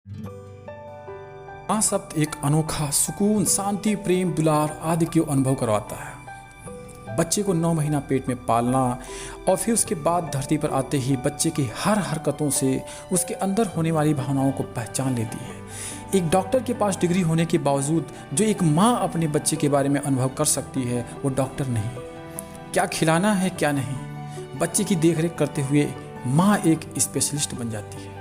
माँ शब्द एक अनोखा सुकून, शांति, प्रेम, दुलार आदि को अनुभव करवाता है। बच्चे को 9 महीना पेट में पालना और फिर उसके बाद धरती पर आते ही बच्चे की हर हरकतों से उसके अंदर होने वाली भावनाओं को पहचान लेती है। एक डॉक्टर के पास डिग्री होने के बावजूद जो एक माँ अपने बच्चे के बारे में अनुभव कर सकती है, वो डॉक्टर नहीं। क्या खिलाना है क्या नहीं, बच्चे की देखरेख करते हुए माँ एक स्पेशलिस्ट बन जाती है।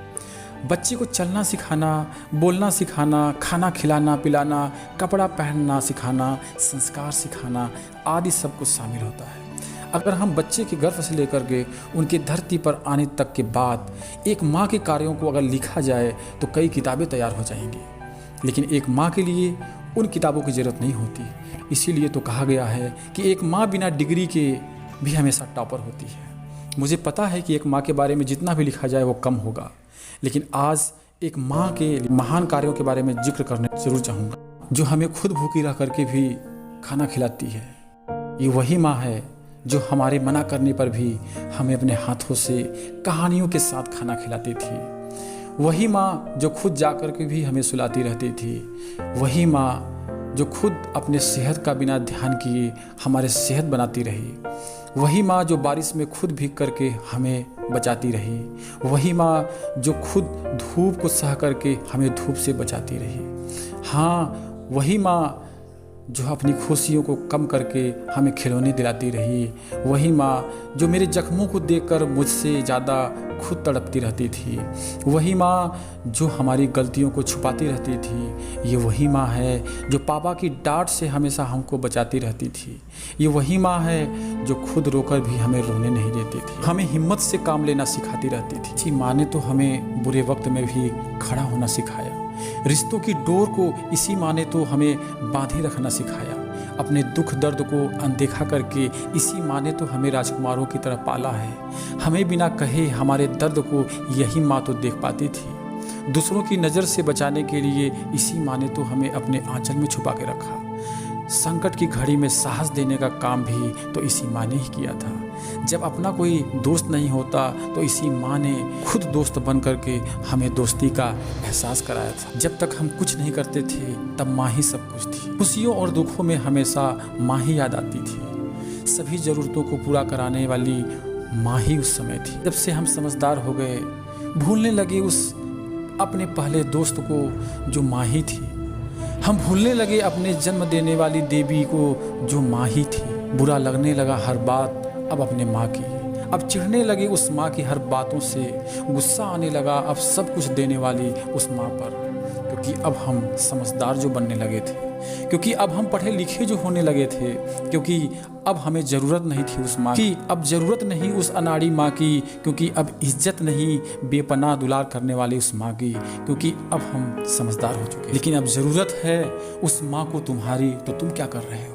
बच्चे को चलना सिखाना, बोलना सिखाना, खाना खिलाना पिलाना, कपड़ा पहनना सिखाना, संस्कार सिखाना आदि सब कुछ शामिल होता है। अगर हम बच्चे के गर्भ से लेकर के उनके धरती पर आने तक के बाद एक माँ के कार्यों को अगर लिखा जाए तो कई किताबें तैयार हो जाएंगी, लेकिन एक माँ के लिए उन किताबों की ज़रूरत नहीं होती। इसीलिए तो कहा गया है कि एक माँ बिना डिग्री के भी हमेशा टॉपर होती है। मुझे पता है कि एक माँ के बारे में जितना भी लिखा जाए वो कम होगा, लेकिन आज एक माँ के महान कार्यों के बारे में जिक्र करने जरूर चाहूँगा, जो हमें खुद भूखी रह करके भी खाना खिलाती है। ये वही माँ है जो हमारे मना करने पर भी हमें अपने हाथों से कहानियों के साथ खाना खिलाती थी। वही माँ जो खुद जा कर के भी हमें सुलाती रहती थी। वही माँ जो खुद अपने सेहत का बिना ध्यान किए हमारे सेहत बनाती रही। वही माँ जो बारिश में खुद भीग करके हमें बचाती रही। वही माँ जो खुद धूप को सह करके हमें धूप से बचाती रही। हाँ, वही माँ जो अपनी खुशियों को कम करके हमें खिलौने दिलाती रही। वही माँ जो मेरे जख्मों को देखकर मुझसे ज़्यादा खुद तड़पती रहती थी। वही माँ जो हमारी गलतियों को छुपाती रहती थी। ये वही माँ है जो पापा की डांट से हमेशा हमको बचाती रहती थी। ये वही माँ है जो खुद रोकर भी हमें रोने नहीं देती थी, हमें हिम्मत से काम लेना सिखाती रहती थी। इसी माँ ने तो हमें बुरे वक्त में भी खड़ा होना सिखाया। रिश्तों की डोर को इसी माँ ने तो हमें बांधे रखना सिखाया। अपने दुख दर्द को अनदेखा करके इसी माँ ने तो हमें राजकुमारों की तरह पाला है। हमें बिना कहे हमारे दर्द को यही माँ तो देख पाती थी। दूसरों की नज़र से बचाने के लिए इसी माँ ने तो हमें अपने आंचल में छुपा के रखा। संकट की घड़ी में साहस देने का काम भी तो इसी माँ ने ही किया था। जब अपना कोई दोस्त नहीं होता तो इसी माँ ने खुद दोस्त बन करके हमें दोस्ती का एहसास कराया था। जब तक हम कुछ नहीं करते थे तब माँ ही सब कुछ थी। खुशियों और दुखों में हमेशा माँ ही याद आती थी। सभी ज़रूरतों को पूरा कराने वाली माँ ही उस समय थी। जब से हम समझदार हो गए, भूलने लगे उस अपने पहले दोस्त को जो माँ ही थी। हम भूलने लगे अपने जन्म देने वाली देवी को जो माँ ही थी। बुरा लगने लगा हर बात अब अपने माँ की। अब चिढ़ने लगे उस माँ की हर बातों से। गुस्सा आने लगा अब सब कुछ देने वाली उस माँ पर। क्योंकि अब हम समझदार जो बनने लगे थे, क्योंकि अब हम पढ़े लिखे जो होने लगे थे, क्योंकि अब हमें ज़रूरत नहीं थी उस माँ की। अब ज़रूरत नहीं उस अनाड़ी माँ की, क्योंकि अब इज्जत नहीं बेपनाह दुलार करने वाली उस माँ की, क्योंकि अब हम समझदार हो चुके। लेकिन अब ज़रूरत है उस माँ को तुम्हारी, तो तुम क्या कर रहे हो?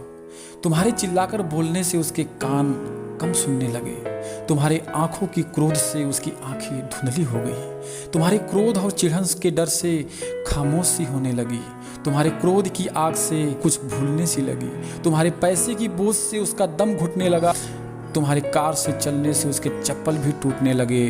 तुम्हारे चिल्लाकर बोलने से उसके कान कम सुनने लगे। तुम्हारे आंखों की क्रोध से उसकी आंखें धुंधली हो गई। तुम्हारे क्रोध और चिढ़न के डर से खामोश सी होने लगी। तुम्हारे क्रोध की आग से कुछ भूलने सी लगी। तुम्हारे पैसे की बोझ से उसका दम घुटने लगा। तुम्हारे कार से चलने से उसके चप्पल भी टूटने लगे।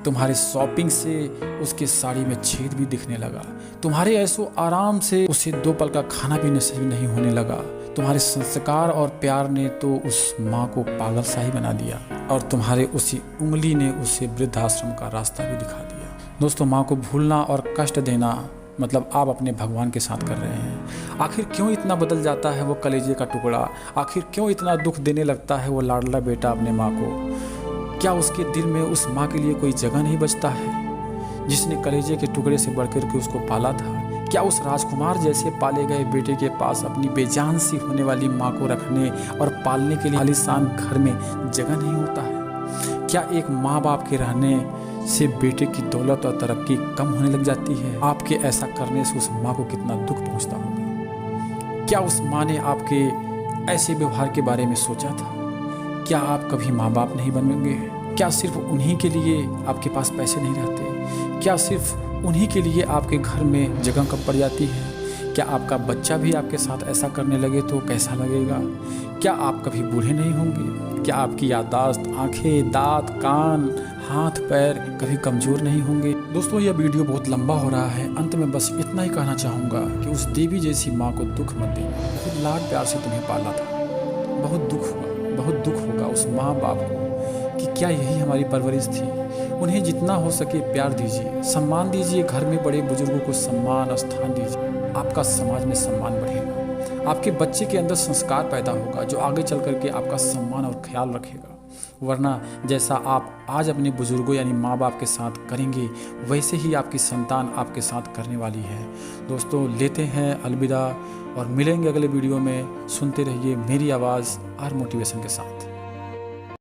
तुम्हारे शॉपिंग से उसके साड़ी में छेद भी दिखने लगा। तुम्हारे ऐसो आराम से उसे 2 पल का खाना भी नसीब नहीं होने लगा। तुम्हारे संस्कार और प्यार ने तो उस माँ को पागल सा ही बना दिया, और तुम्हारे उसी उंगली ने उसे वृद्धाश्रम का रास्ता भी दिखा दिया। दोस्तों, माँ को भूलना और कष्ट देना मतलब आप अपने भगवान के साथ कर रहे हैं। आखिर क्यों इतना बदल जाता है वो कलेजे का टुकड़ा? आखिर क्यों इतना दुख देने लगता है वो लाडला बेटा अपने माँ को? क्या उसके दिल में उस माँ के लिए कोई जगह नहीं बचता है जिसने कलेजे के टुकड़े से बढ़कर के उसको पाला था? क्या उस राजकुमार जैसे पाले गए बेटे के पास अपनी बेजान सी होने वाली माँ को रखने और पालने के लिए आलीशान घर में जगह नहीं होता है? क्या एक माँ बाप के रहने से बेटे की दौलत और तरक्की कम होने लग जाती है? आपके ऐसा करने से उस माँ को कितना दुख पहुँचता होगा? क्या उस माँ ने आपके ऐसे व्यवहार के बारे में सोचा था? क्या आप कभी माँ बाप नहीं बनेंगे? क्या सिर्फ उन्हीं के लिए आपके पास पैसे नहीं रहते? क्या सिर्फ उन्हीं के लिए आपके घर में जगह कम पड़ जाती है? क्या आपका बच्चा भी आपके साथ ऐसा करने लगे तो कैसा लगेगा? क्या आप कभी बूढ़े नहीं होंगे? क्या आपकी याददाश्त, आंखें, दांत, कान, हाथ पैर कभी कमज़ोर नहीं होंगे? दोस्तों, यह वीडियो बहुत लंबा हो रहा है। अंत में बस इतना ही कहना चाहूँगा कि उस देवी जैसी माँ को दुख मत देना। बहुत लाड प्यार से तुम्हें पाला था, बहुत दुख हुआ, बहुत दुख होगा उस माँ बाप को कि क्या यही हमारी परवरिश थी। उन्हें जितना हो सके प्यार दीजिए, सम्मान दीजिए, घर में बड़े बुजुर्गों को सम्मान स्थान दीजिए। आपका समाज में सम्मान बढ़ेगा, आपके बच्चे के अंदर संस्कार पैदा होगा जो आगे चल करके आपका सम्मान और ख्याल रखेगा। वरना जैसा आप आज अपने बुजुर्गों यानी माँ बाप के साथ करेंगे, वैसे ही आपकी संतान आपके साथ करने वाली है। दोस्तों, लेते हैं अलविदा और मिलेंगे अगले वीडियो में। सुनते रहिए मेरी आवाज़ और मोटिवेशन के साथ।